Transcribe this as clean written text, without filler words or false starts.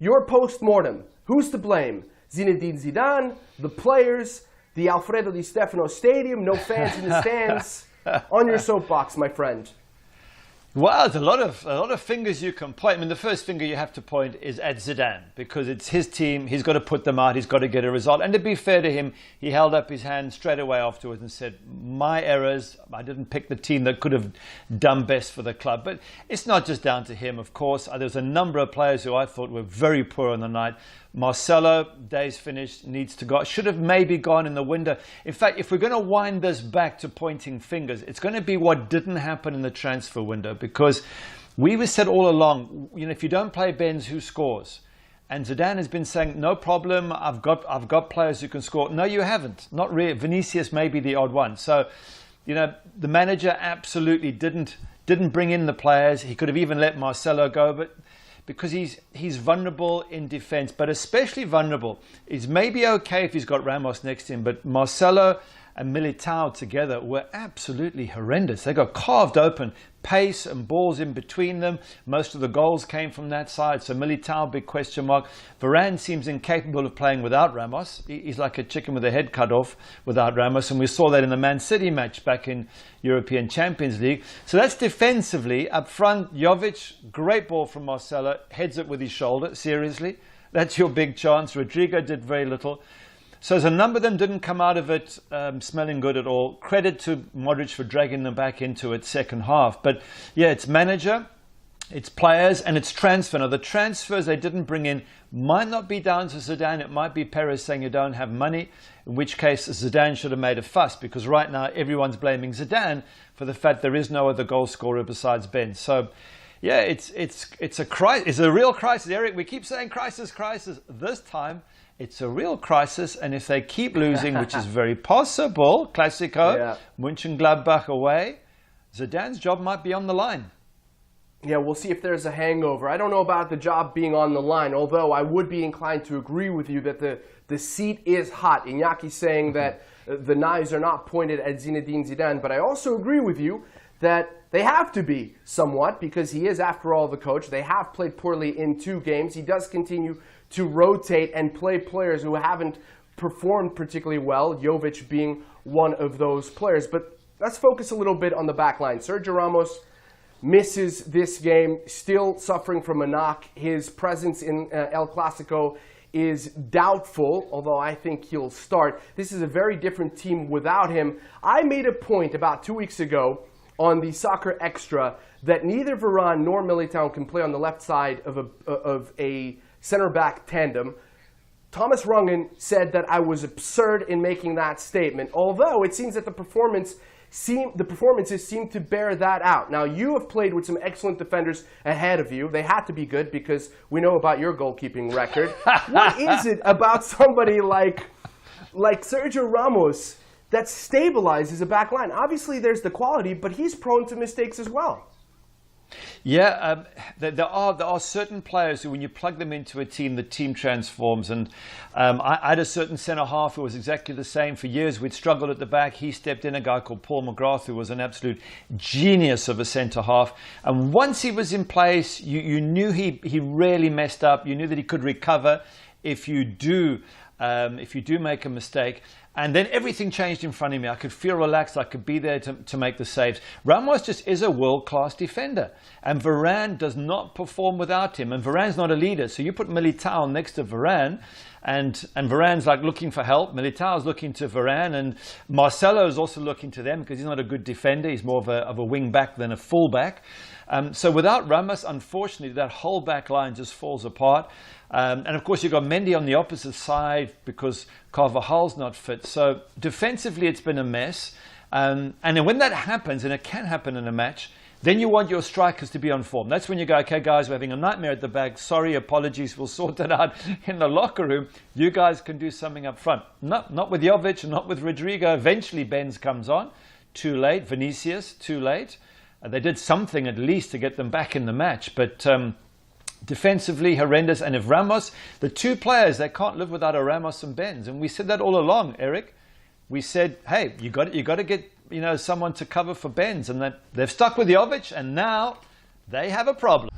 your post-mortem. Who's to blame? Zinedine Zidane, the players, the Alfredo Di Stefano Stadium, no fans in the stands. On your soapbox, my friend. Well, there's a lot of fingers you can point. I mean, the first finger you have to point is at Zidane, because it's his team. He's got to put them out. He's got to get a result. And to be fair to him, he held up his hand straight away afterwards and said, my errors, I didn't pick the team that could have done best for the club. But it's not just down to him, of course. There's a number of players who I thought were very poor on the night. Marcelo, days finished, needs to go. Should have maybe gone in the window. In fact, if we're going to wind this back to pointing fingers, it's going to be what didn't happen in the transfer window, because we said all along, if you don't play Benz, who scores? And Zidane has been saying, no problem, I've got players who can score. No, you haven't. Not really. Vinicius may be the odd one. So, the manager absolutely didn't bring in the players. He could have even let Marcelo go, but because he's vulnerable in defense, but especially vulnerable. He's maybe okay if he's got Ramos next to him, but Marcelo and Militao together were absolutely horrendous. They got carved open, pace and balls in between them. Most of the goals came from that side. So Militao, big question mark. Varane seems incapable of playing without Ramos. He's like a chicken with a head cut off without Ramos. And we saw that in the Man City match back in European Champions League. So that's defensively. Up front, Jovic, great ball from Marcelo, heads it with his shoulder. Seriously, that's your big chance. Rodrigo did very little. So as a number of them didn't come out of it smelling good at all. Credit to Modric for dragging them back into it second half. But yeah, it's manager, it's players, and it's transfer. Now the transfers they didn't bring in might not be down to Zidane. It might be Perez saying you don't have money, in which case Zidane should have made a fuss, because right now everyone's blaming Zidane for the fact there is no other goal scorer besides Ben. So yeah, it's a crisis. It's a real crisis, Eric. We keep saying crisis, crisis. This time, it's a real crisis, and if they keep losing, which is very possible, Classico, Mönchengladbach away, Zidane's job might be on the line. Yeah, we'll see if there's a hangover. I don't know about the job being on the line, although I would be inclined to agree with you that the seat is hot. Iñaki's saying that the knives are not pointed at Zinedine Zidane, but I also agree with you that they have to be somewhat, because he is, after all, the coach. They have played poorly in 2 games. He does continue to rotate and play players who haven't performed particularly well, Jovic being one of those players. But let's focus a little bit on the back line. Sergio Ramos misses this game, still suffering from a knock. His presence in El Clasico is doubtful, although I think he'll start. This is a very different team without him. I made a point about 2 weeks ago on the Soccer Extra that neither Varane nor Militao can play on the left side of a center-back tandem. Thomas Rungen said that I was absurd in making that statement, although it seems that the performances seem to bear that out. Now, you have played with some excellent defenders ahead of you. They had to be good, because we know about your goalkeeping record. What is it about somebody like Sergio Ramos that stabilizes a back line? Obviously, there's the quality, but he's prone to mistakes as well. Yeah, there are certain players who, when you plug them into a team, the team transforms. And I had a certain centre-half who was exactly the same. For years, we'd struggled at the back. He stepped in, a guy called Paul McGrath, who was an absolute genius of a centre-half. And once he was in place, you knew he really messed up. You knew that he could recover if you do make a mistake. And then everything changed in front of me. I could feel relaxed. I could be there to make the saves. Ramos just is a world-class defender. And Varane does not perform without him. And Varane's not a leader. So you put Militao next to Varane, and Varane's like looking for help. Militao's looking to Varane. And Marcelo is also looking to them, because he's not a good defender. He's more of a wing-back than a full-back. So without Ramos, unfortunately, that whole back line just falls apart. And of course, you've got Mendy on the opposite side because Carvajal's not fit. So defensively, it's been a mess. And then when that happens, and it can happen in a match, then you want your strikers to be on form. That's when you go, okay, guys, we're having a nightmare at the back. Sorry, apologies. We'll sort that out in the locker room. You guys can do something up front. Not with Jovic, not with Rodrigo. Eventually, Benz comes on. Too late. Vinicius, too late. They did something at least to get them back in the match. But defensively, horrendous. And if Ramos, the 2 players, they can't live without a Ramos and Benz. And we said that all along, Eric. We said, hey, you got to get someone to cover for Benz. And they've stuck with Jovic, and now they have a problem.